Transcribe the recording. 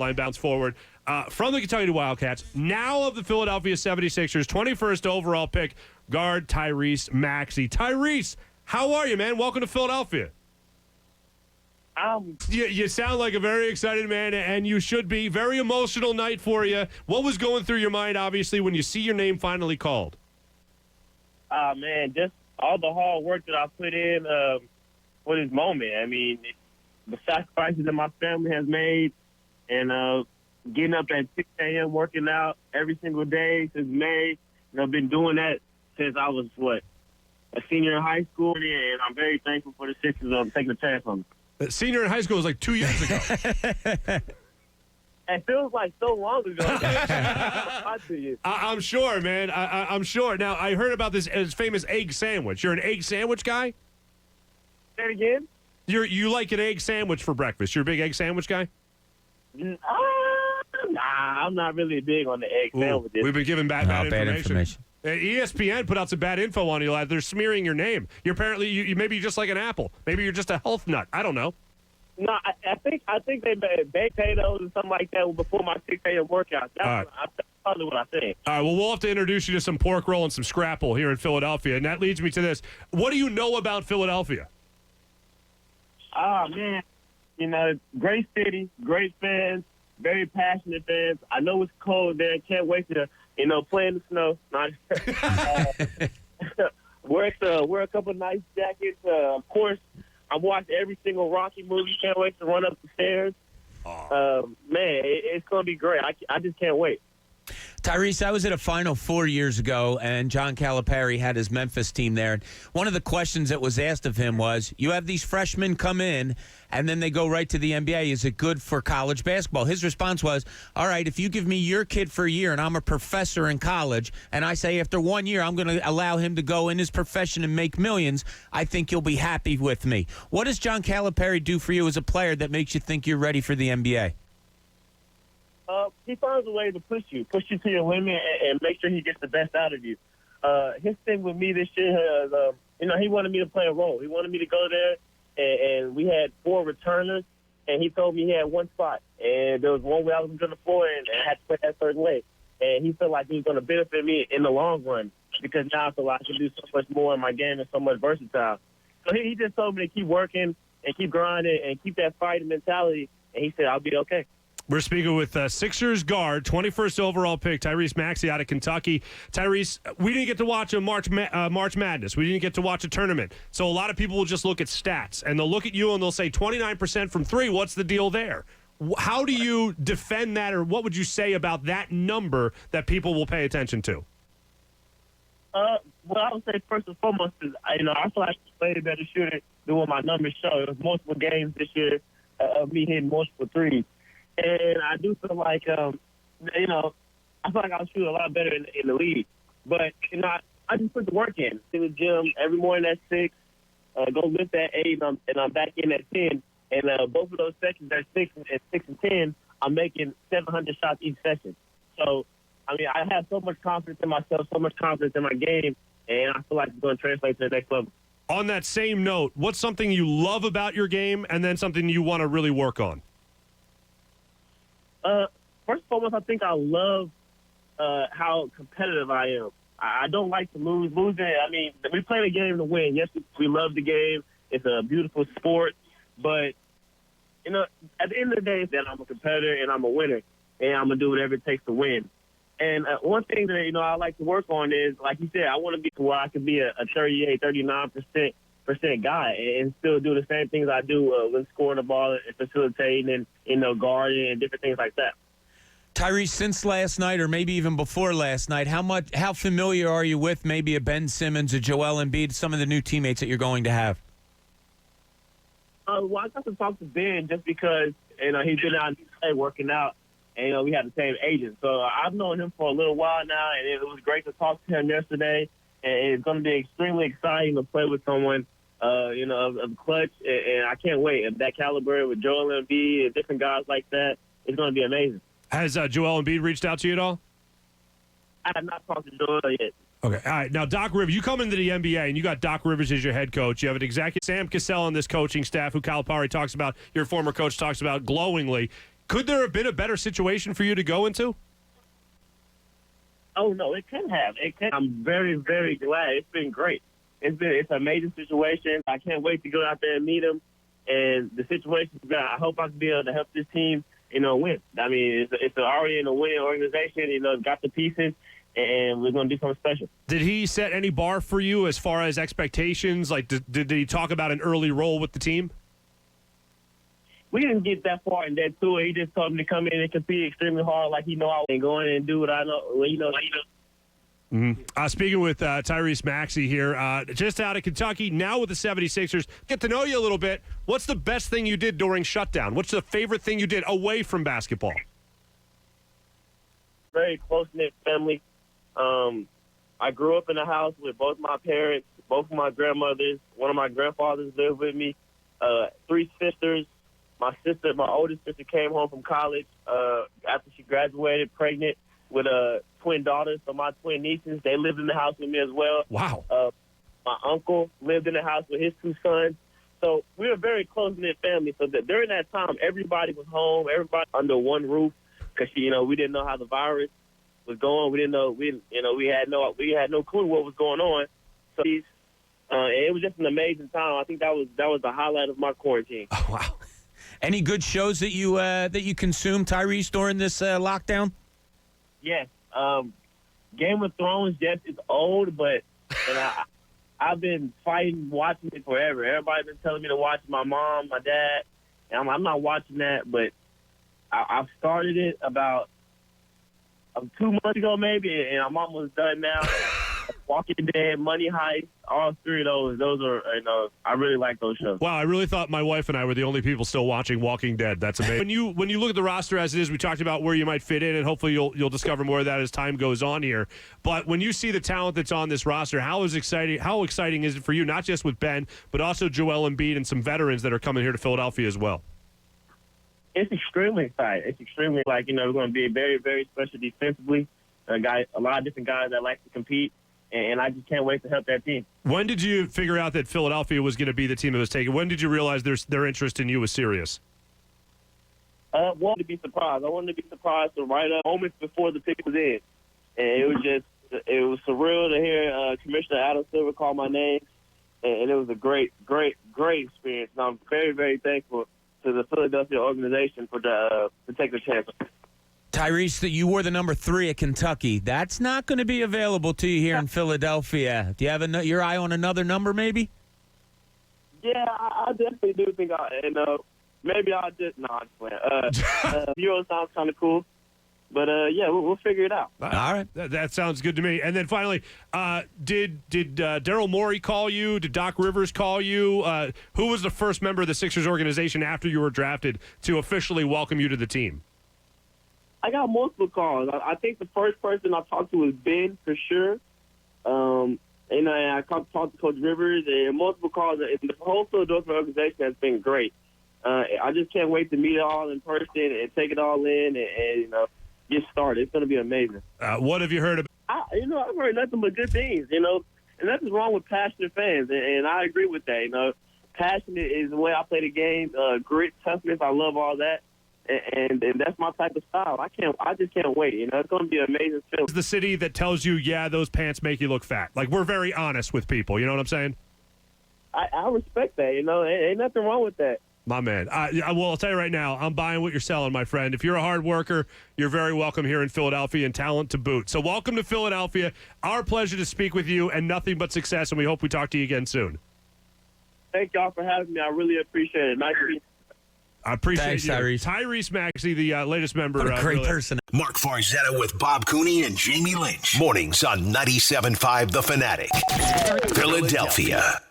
line bounce forward. From the Kentucky Wildcats, now of the Philadelphia 76ers, 21st overall pick, guard Tyrese Maxey. Tyrese, how are you, man? Welcome to Philadelphia. You sound like a very excited man, and you should be. Very emotional night for you. What was going through your mind, obviously, when you see your name finally called? Man, just all the hard work that I put in for this moment. I mean, the sacrifices that my family has made, and getting up at 6 a.m., working out every single day since May. I've been doing that since I was, a senior in high school, and I'm very thankful for the Sixers taking a chance on me. Senior in high school was like 2 years ago. It feels like so long ago. I'm sure, man. I'm sure. Now, I heard about this famous egg sandwich. You're an egg sandwich guy? Say it again? You like an egg sandwich for breakfast. You're a big egg sandwich guy? Nah, I'm not really big on the egg sandwiches. We've been giving bad information. ESPN put out some bad info on you, lad. They're smearing your name. You're apparently, you maybe you're just like an apple. Maybe you're just a health nut. I don't know. No, I think they baked potatoes and something like that before my 6 a.m. workout. That's probably what I think. All right, well, we'll have to introduce you to some pork roll and some scrapple here in Philadelphia, and that leads me to this. What do you know about Philadelphia? Man, great city, great fans, very passionate fans. I know it's cold there. Can't wait to, play in the snow. Wear a couple nice jackets. Of course, I've watched every single Rocky movie. Can't wait to run up the stairs. Man, it's going to be great. I just can't wait. Tyrese, I was at a Final Four years ago, and John Calipari had his Memphis team there. And one of the questions that was asked of him was, you have these freshmen come in, and then they go right to the NBA. Is it good for college basketball? His response was, all right, if you give me your kid for a year, and I'm a professor in college, and I say after 1 year I'm going to allow him to go in his profession and make millions, I think you'll be happy with me. What does John Calipari do for you as a player that makes you think you're ready for the NBA? He finds a way to push you to your limit, and make sure he gets the best out of you. His thing with me this year is, he wanted me to play a role. He wanted me to go there, and we had 4 returners, and he told me he had one spot. And there was one way I was going to floor, and I had to play that certain way. And he felt like he was going to benefit me in the long run, because now I feel like I can do so much more in my game and so much versatile. So he just told me to keep working and keep grinding and keep that fighting mentality, and he said I'll be okay. We're speaking with Sixers guard, 21st overall pick, Tyrese Maxey out of Kentucky. Tyrese, we didn't get to watch a March Madness. We didn't get to watch a tournament. So a lot of people will just look at stats, and they'll look at you and they'll say 29% from 3. What's the deal there? How do you defend that, or what would you say about that number that people will pay attention to? What I would say first and foremost is, I feel like I played a better shooter than what my numbers show. It was multiple games this year of me hitting multiple threes. And I do feel like, I feel like I'll shoot a lot better in the league. But, I just put the work in. To the gym every morning at 6, go lift at 8, and I'm back in at 10. And both of those sessions at 6 and 10, I'm making 700 shots each session. So, I have so much confidence in myself, so much confidence in my game, and I feel like it's going to translate to the next level. On that same note, what's something you love about your game and then something you want to really work on? First and foremost, I think I love how competitive I am. I don't like to lose. Losing, we play the game to win. Yes, we love the game. It's a beautiful sport. But, at the end of the day, that I'm a competitor and I'm a winner, and I'm going to do whatever it takes to win. And one thing that, I like to work on is, like you said, I want to be to where I can be a 38, 39% guy and still do the same things I do when scoring the ball and facilitating and, guarding and different things like that. Tyrese, since last night or maybe even before last night, how familiar are you with maybe a Ben Simmons, a Joel Embiid, some of the new teammates that you're going to have? Well, I got to talk to Ben just because, he's been out in working out, and, we have the same agent. So I've known him for a little while now, and it was great to talk to him yesterday. And it's going to be extremely exciting to play with someone, of clutch, and I can't wait. Of that caliber with Joel Embiid and different guys like that, it's going to be amazing. Has Joel Embiid reached out to you at all? I have not talked to Joel yet. Okay. All right. Now, Doc Rivers, you come into the NBA, and you got Doc Rivers as your head coach. You have an executive, Sam Cassell, on this coaching staff, who Calipari talks about, your former coach talks about glowingly. Could there have been a better situation for you to go into? Oh no, it can have. It can. I'm very, very glad. It's been great. It's an amazing situation. I can't wait to go out there and meet him. And the situation's good. I hope I can be able to help this team, win. I mean, it's already in a winning organization. Got the pieces, and we're going to do something special. Did he set any bar for you as far as expectations? Like, did he talk about an early role with the team? We didn't get that far in that tour. He just told me to come in and compete extremely hard, like he know I and go in and do what I know. Mm-hmm. Speaking with Tyrese Maxey here, just out of Kentucky, now with the 76ers. Get to know you a little bit. What's the best thing you did during shutdown? What's the favorite thing you did away from basketball? Very close-knit family. I grew up in a house with both my parents, both of my grandmothers. One of my grandfathers lived with me. 3 sisters. My oldest sister came home from college after she graduated, pregnant with twin daughters. So my twin nieces, they lived in the house with me as well. Wow. My uncle lived in the house with his 2 sons. So we were a very close-knit family. So that during that time, everybody was home, everybody under one roof, because we didn't know how the virus was going. We didn't know we had no clue what was going on. So it was just an amazing time. I think that was the highlight of my quarantine. Oh, wow. Any good shows that you consumed, Tyrese, during this lockdown? Yes. Game of Thrones, yes, it's old, but I've been watching it forever. Everybody's been telling me to watch it, my mom, my dad, and I'm not watching that, but I've started it about 2 months ago maybe, and I'm almost done now. Walking Dead, Money Heist, all 3 of those are, I really like those shows. Wow, I really thought my wife and I were the only people still watching Walking Dead. That's amazing. When you look at the roster as it is, we talked about where you might fit in, and hopefully you'll discover more of that as time goes on here. But when you see the talent that's on this roster, how exciting is it for you, not just with Ben, but also Joel Embiid and some veterans that are coming here to Philadelphia as well? It's extremely exciting. It's extremely we're going to be very, very special defensively. A lot of different guys that like to compete. And I just can't wait to help that team. When did you figure out that Philadelphia was going to be the team that was taken? When did you realize their interest in you was serious? I wanted to be surprised. I wanted to be surprised to right up moments before the pick was in. And it was surreal to hear Commissioner Adam Silver call my name. And it was a great, great, great experience. And I'm very, very thankful to the Philadelphia organization for taking the chance. Tyrese, that you wore the number 3 at Kentucky. That's not going to be available to you here in Philadelphia. Do you have your eye on another number, maybe? Yeah, I definitely do think maybe I'll just I'm just playing. Euro sounds kind of cool. But, yeah, we'll figure it out. All right. That sounds good to me. And then finally, did Daryl Morey call you? Did Doc Rivers call you? Who was the first member of the Sixers organization after you were drafted to officially welcome you to the team? I got multiple calls. I think the first person I talked to was Ben, for sure. And I talked to Coach Rivers and multiple calls. And the whole Philadelphia organization has been great. I just can't wait to meet it all in person and take it all in and get started. It's going to be amazing. What have you heard about? I've heard nothing but good things, and nothing's wrong with passionate fans, and I agree with that. Passionate is the way I play the game. Grit, toughness, I love all that. And that's my type of style. I just can't wait. It's going to be an amazing film. It's the city that tells you, yeah, those pants make you look fat. Like, we're very honest with people. You know what I'm saying? I respect that. Ain't nothing wrong with that. My man. I'll tell you right now, I'm buying what you're selling, my friend. If you're a hard worker, you're very welcome here in Philadelphia, and talent to boot. So welcome to Philadelphia. Our pleasure to speak with you, and nothing but success, and we hope we talk to you again soon. Thank y'all for having me. I really appreciate it. Nice to meet you. I appreciate Thanks, you. Tyrese. Tyrese Maxey, the latest member. What a great person. Mark Farzetta with Bob Cooney and Jamie Lynch. Mornings on 97.5 The Fanatic. Philadelphia.